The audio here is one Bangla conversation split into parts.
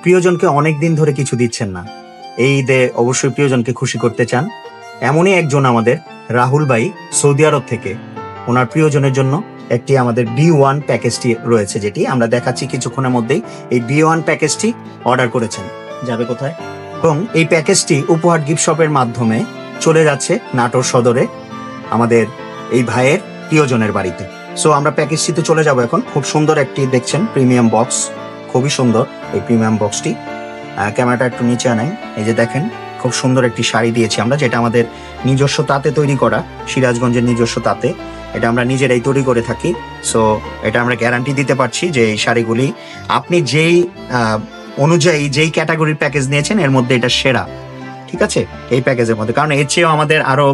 প্রিয়জনকে অনেক দিন ধরে কিছু দিচ্ছেন না, এই ঈদে অবশ্যই প্রিয়জনকে খুশি করতে চান। এমনই একজন আমাদের রাহুল ভাই সৌদি আরব থেকে ওনার প্রিয়জনের জন্য একটি আমাদের B1 প্যাকেজটি রয়েছে, যেটি আমরা দেখাচ্ছি কিছুক্ষণের মধ্যেই। এই B1 প্যাকেজটি অর্ডার করেছেন, যাবে কোথায়? এবং এই প্যাকেজটি উপহার গিফট শপের মাধ্যমে চলে যাচ্ছে নাটোর সদরে আমাদের এই ভাইয়ের প্রিয়জনের বাড়িতে। সো আমরা প্যাকেজটিতে চলে যাব এখন। খুব সুন্দর একটি দেখছেন প্রিমিয়াম বক্স, খুবই সুন্দর এই প্রিমিয়াম বক্সটি। ক্যামেরাটা একটু নিচে আনাই। এই যে দেখেন, খুব সুন্দর একটি শাড়ি দিয়েছি আমরা, যেটা আমাদের নিজস্ব তাঁতে তৈরি করা, সিরাজগঞ্জের নিজস্ব তাঁতে। এটা আমরা নিজেরাই তৈরি করে থাকি। সো এটা আমরা গ্যারান্টি দিতে পারছি যে এই শাড়িগুলি আপনি যেই অনুযায়ী যেই ক্যাটাগরির প্যাকেজ নিয়েছেন এর মধ্যে এটা সেরা, ঠিক আছে, এই প্যাকেজের মধ্যে। কারণ এর চেয়েও আমাদের আরো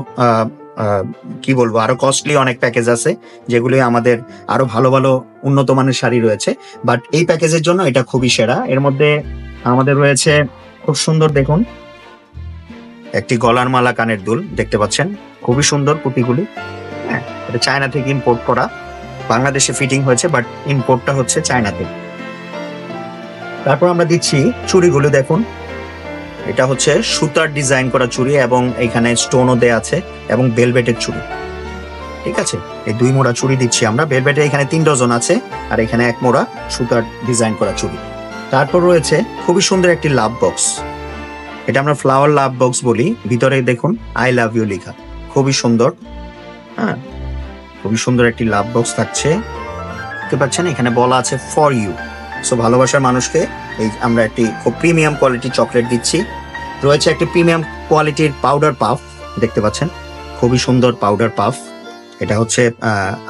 কি বলবো, আরো কস্টলি অনেক প্যাকেজ আছে, যেগুলি আমাদের আরো ভালো ভালো উন্নত মানের শাড়ি রয়েছে, বাট এই প্যাকেজের জন্য এটা খুবই সেরা। এর মধ্যে আমাদের রয়েছে খুব সুন্দর, দেখুন, একটি গলার মালা, কানের দুল, দেখতে পাচ্ছেন, খুবই সুন্দর পুঁতিগুলি। হ্যাঁ, এটা চায়না থেকে ইম্পোর্ট করা, বাংলাদেশে ফিটিং হয়েছে, বাট ইম্পোর্টটা হচ্ছে চায়না থেকে। তারপর আমরা দিচ্ছি চুড়িগুলো, দেখুন, এটা হচ্ছে সুতার ডিজাইন করা চুড়ি এবং এখানে স্টোনও দেয়া আছে এবং বেলভেটের চুড়ি, ঠিক আছে। এই 2 মোড়া চুড়ি দিচ্ছি আমরা। বেলভেটের এখানে 3 ডজন আছে আর এখানে 1 মোড়া সুতার ডিজাইন করা চুড়ি। তারপর রয়েছে খুবই সুন্দর একটি লাভ বক্স, এটা আমরা ফ্লাওয়ার লাভ বক্স বলি। ভিতরে দেখুন আই লাভ ইউ লেখা, খুবই সুন্দর। হ্যাঁ, খুবই সুন্দর একটি লাভ বক্স থাকছে, দেখতে পাচ্ছেন। এখানে বলা আছে ফর ইউ। সো ভালোবাসার মানুষকে এই আমরা একটি খুব প্রিমিয়াম কোয়ালিটির চকলেট দিচ্ছি। রয়েছে একটি প্রিমিয়াম কোয়ালিটির পাউডার পাফ, দেখতে পাচ্ছেন, খুবই সুন্দর পাউডার পাফ। এটা হচ্ছে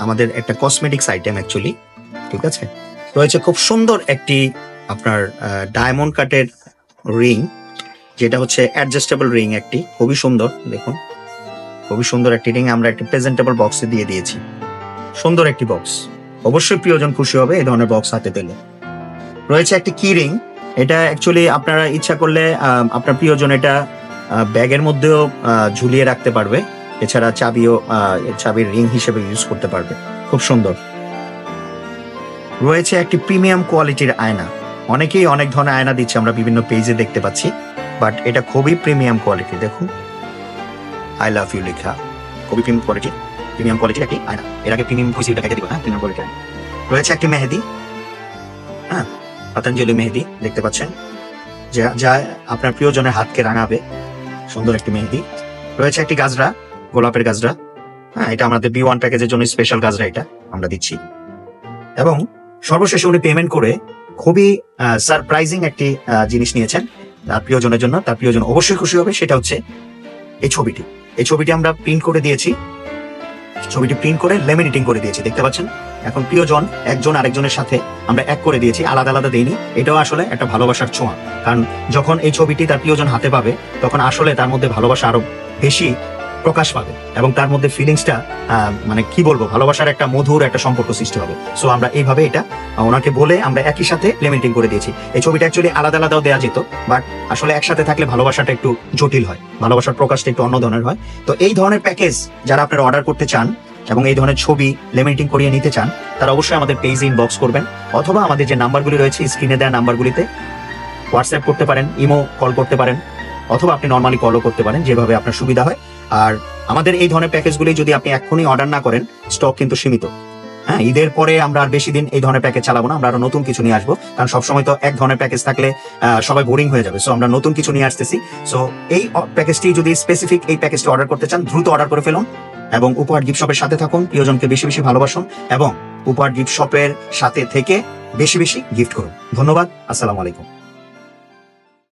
আমাদের একটা কসমেটিক্স আইটেম অ্যাকচুয়ালি, ঠিক আছে। রয়েছে খুব সুন্দর একটি আপনার ডায়মন্ড কাটের রিং, যেটা হচ্ছে অ্যাডজাস্টেবল রিং, একটি খুবই সুন্দর, দেখুন, খুবই সুন্দর একটি রিং আমরা একটি প্রেজেন্টেবল বক্সে দিয়ে দিয়েছি। সুন্দর একটি বক্স, অবশ্যই প্রিয়জন খুশি হবে এই ধরনের বক্স হাতে পেলে। রয়েছে একটি কি রিং, এটা অ্যাকচুয়ালি আপনারা ইচ্ছা করলে আপনার প্রিয়জন এটা ব্যাগের মধ্যেও ঝুলিয়ে রাখতে পারবে, এছাড়া চাবির রিং হিসেবে ইউজ করতে পারবে, খুব সুন্দর। রয়েছে একটি প্রিমিয়াম কোয়ালিটির আয়না, অনেকেই অনেক ধরনের আয়না দিচ্ছে, আমরা বিভিন্ন পেজে দেখতে পাচ্ছি, বাট এটা খুবই প্রিমিয়াম কোয়ালিটি, দেখুন আই লাভ ইউ লেখা, খুবই প্রিমিয়াম কোয়ালিটির একটি আয়না। এর আগে প্রিমিয়াম খুশিটা কেটে দিব, হ্যাঁ, প্রিমিয়াম কোয়ালিটি। রয়েছে একটি মেহেদি, হ্যাঁ, পতঞ্জলি মেহেদি, দেখতে পাচ্ছেন, যা আপনার প্রিয়জনের হাতকে রাঙাবে, সুন্দর একটি মেহেদি। রয়েছে একটি গাজরা, গোলাপের গাজরা, হ্যাঁ, এটা আমাদের B1 প্যাকেজের জন্য স্পেশাল গাজরা, এটা আমরা দিচ্ছি। এবং সর্বশেষে উনি পেমেন্ট করে খুবই সারপ্রাইজিং একটি জিনিস নিয়েছেন তার প্রিয়জনের জন্য। তার প্রিয়জন অবশ্যই খুশি হবে, সেটা হচ্ছে এই ছবিটি। এই ছবিটি আমরা প্রিন্ট করে দিয়েছি, ছবিটি প্রিন্ট করে লেমিনেটিং করে দিয়েছি, দেখতে পাচ্ছেন। এখন প্রিয়জন একজন আরেকজনের সাথে আমরা এক করে দিয়েছি, আলাদা আলাদা দেইনি। এটাও আসলে একটা ভালোবাসার ছোঁয়া, কারণ যখন এই ছবিটি তার প্রিয়জন হাতে পাবে তখন আসলে তার মধ্যে ভালোবাসা আরো বেশি প্রকাশ পাবে এবং তার মধ্যে ফিলিংসটা মানে কি বলবো, ভালোবাসার একটা মধুর একটা সম্পর্ক সৃষ্টি হবে। সো আমরা এইভাবে এটা ওনাকে বলে আমরা একই সাথে লেমিনেটিং করে দিয়েছি। এই ছবিটা অ্যাকচুয়ালি আলাদা আলাদাও দেওয়া যেত, বাট আসলে একসাথে থাকলে ভালোবাসাটা একটু জটিল হয়, ভালোবাসার প্রকাশটা একটু অন্য ধরনের হয়। তো এই ধরনের প্যাকেজ যারা আপনারা অর্ডার করতে চান এবং এই ধরনের ছবি লেমিনেটিং করিয়ে নিতে চান, তারা অবশ্যই আমাদের পেজে ইনবক্স করবেন, অথবা আমাদের যে নাম্বারগুলি রয়েছে স্ক্রিনে দেওয়া নাম্বারগুলিতে হোয়াটসঅ্যাপ করতে পারেন, ইমো কল করতে পারেন, অথবা আপনি নর্মালি কলও করতে পারেন, যেভাবে আপনার সুবিধা হয়। আর আমাদের এই ধরনের প্যাকেজগুলি যদি আপনি এখনই অর্ডার না করেন, স্টক কিন্তু সীমিত। হ্যাঁ, ঈদের পরে আমরা আর বেশি দিন এই ধরনের প্যাকেজ চালাবো না, আমরা আরো নতুন কিছু নিয়ে আসবো, কারণ সবসময় তো এক ধরনের প্যাকেজ থাকলে সবাই বোরিং হয়ে যাবে। সো আমরা নতুন কিছু নিয়ে আসতেছি। সো এই প্যাকেজটি যদি স্পেসিফিক এই প্যাকেজটি অর্ডার করতে চান, দ্রুত অর্ডার করে ফেলুন এবং উপহার গিফট শপের সাথে থাকুন, প্রিয়জনকে বেশি বেশি ভালোবাসুন এবং উপহার গিফট শপের সাথে থেকে বেশি বেশি গিফট করুন। ধন্যবাদ, আসসালামু আলাইকুম।